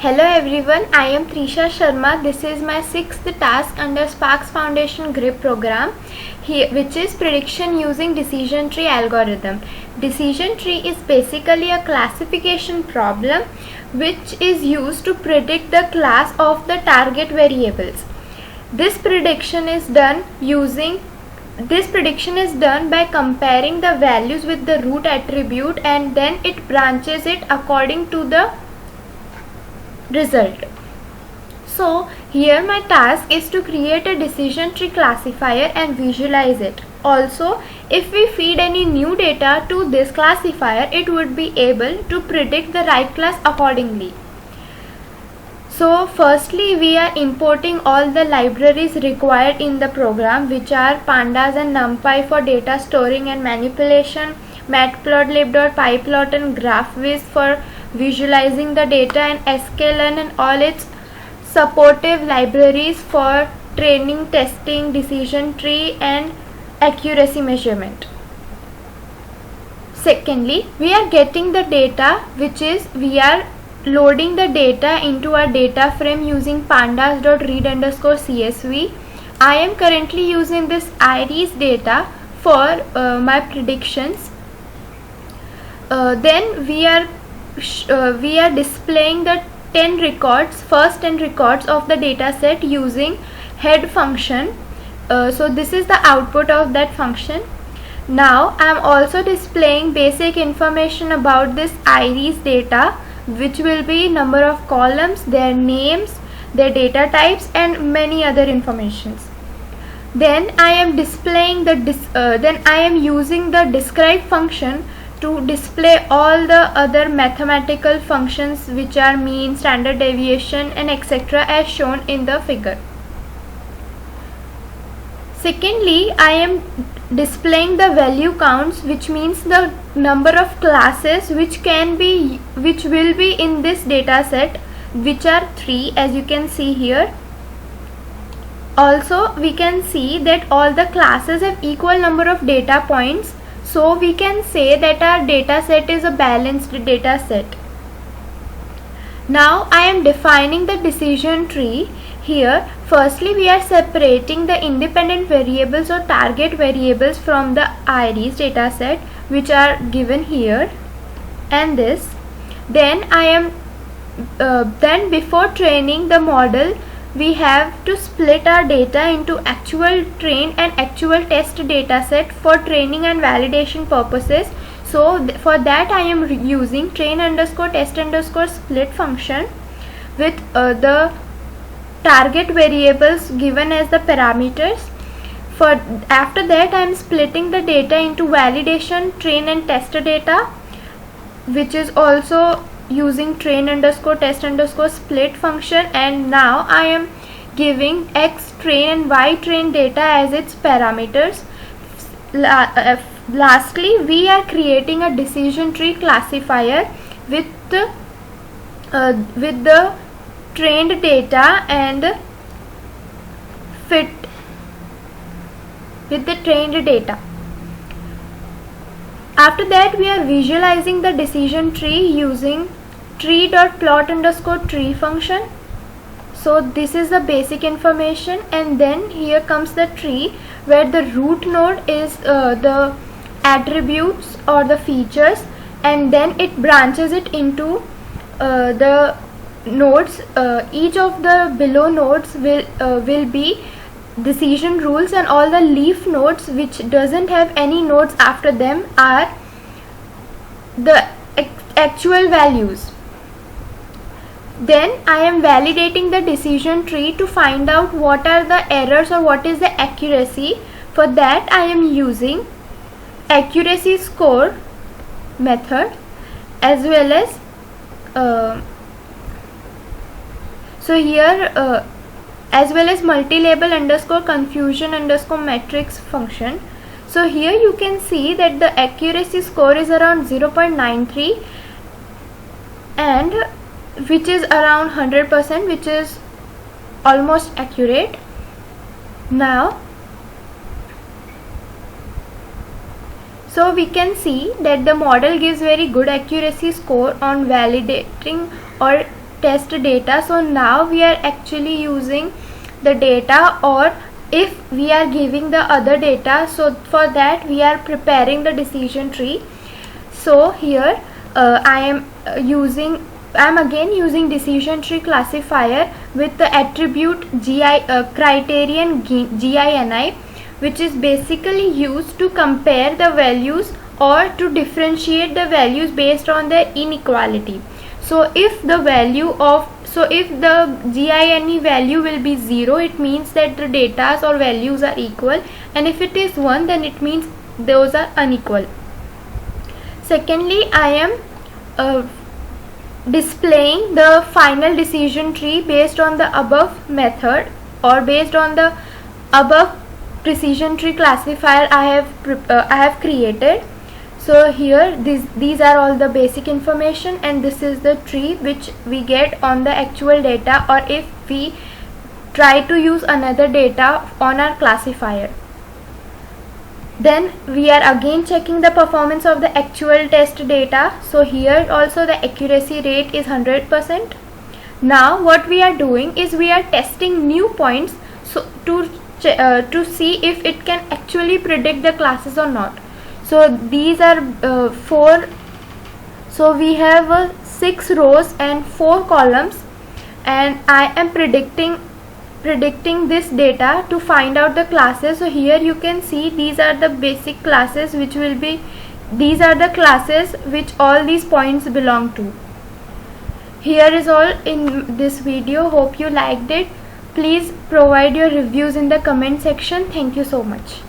Hello everyone, I am Trisha Sharma. This is my 6th task under Sparks Foundation GRIP program, which is prediction using decision tree algorithm. Decision tree is basically a classification problem which is used to predict the class of the target variables. This prediction is done by comparing the values with the root attribute, and then it branches it according to the result. So here my task is to create a decision tree classifier and visualize it. Also, if we feed any new data to this classifier, it would be able to predict the right class accordingly. So firstly, we are importing all the libraries required in the program, which are pandas and numpy for data storing and manipulation, matplotlib.pyplot and graphviz for visualizing the data, and sklearn and all its supportive libraries for training, testing, decision tree and accuracy measurement. Secondly, we are getting the data, which is we are loading the data into our data frame using pandas.read_csv. I am currently using this iris data for my predictions. Then we are displaying the first 10 records of the data set using head function. So this is the output of that function. Now I am also displaying basic information about this iris data, which will be number of columns, their names, their data types and many other informations. Then I am displaying using the describe function to display all the other mathematical functions, which are mean, standard deviation and etc. as shown in the figure. Secondly, I am displaying the value counts, which means the number of classes which will be in this data set, which are 3, as you can see here. Also, we can see that all the classes have equal number of data points, so we can say that our data set is a balanced data set. Now I am defining the decision tree. Here, firstly we are separating the independent variables or target variables from the iris data set, which are given here and this. Then before training the model, we have to split our data into actual trained and actual test data set for training and validation purposes. So for that I am using train_test_split function with the target variables given as the parameters. After that I am splitting the data into validation, train and test data, which is also using train_test_split function, and now I am giving x train and y train data as its parameters. Lastly, we are creating a decision tree classifier with the trained data and fit with the trained data. After that, we are visualizing the decision tree using tree.plot_tree function. So this is the basic information, and then here comes the tree, where the root node is the attributes or the features, and then it branches it into the nodes. Each of the below nodes will be decision rules, and all the leaf nodes which doesn't have any nodes after them are the actual values. Then I am validating the decision tree to find out what are the errors or what is the accuracy. For that I am using accuracy score method, as well as as well as multilabel_confusion_matrix function. So here you can see that the accuracy score is around 0.93, and which is around 100%, which is almost accurate. Now, so we can see that the model gives very good accuracy score on validating or test data. So now we are actually using the data, or if we are giving the other data, so for that we are preparing the decision tree. So here I am again using decision tree classifier with the attribute criterion GINI, which is basically used to compare the values or to differentiate the values based on the inequality. So if the GINE value will be 0, it means that the data or values are equal, and if it is 1, then it means those are unequal. Secondly, I am displaying the final decision tree based on the above method, or based on the above decision tree classifier I have created. So here these are all the basic information, and this is the tree which we get on the actual data, or if we try to use another data on our classifier. Then we are again checking the performance of the actual test data. So here also the accuracy rate is 100%. Now what we are doing is we are testing new points, so to see if it can actually predict the classes or not. So these are 4. So we have 6 rows and 4 columns, and I am predicting this data to find out the classes. So here you can see these are the basic classes which will be, these are the classes which all these points belong to. Here is all in this video. Hope you liked it. Please provide your reviews in the comment section. Thank you so much.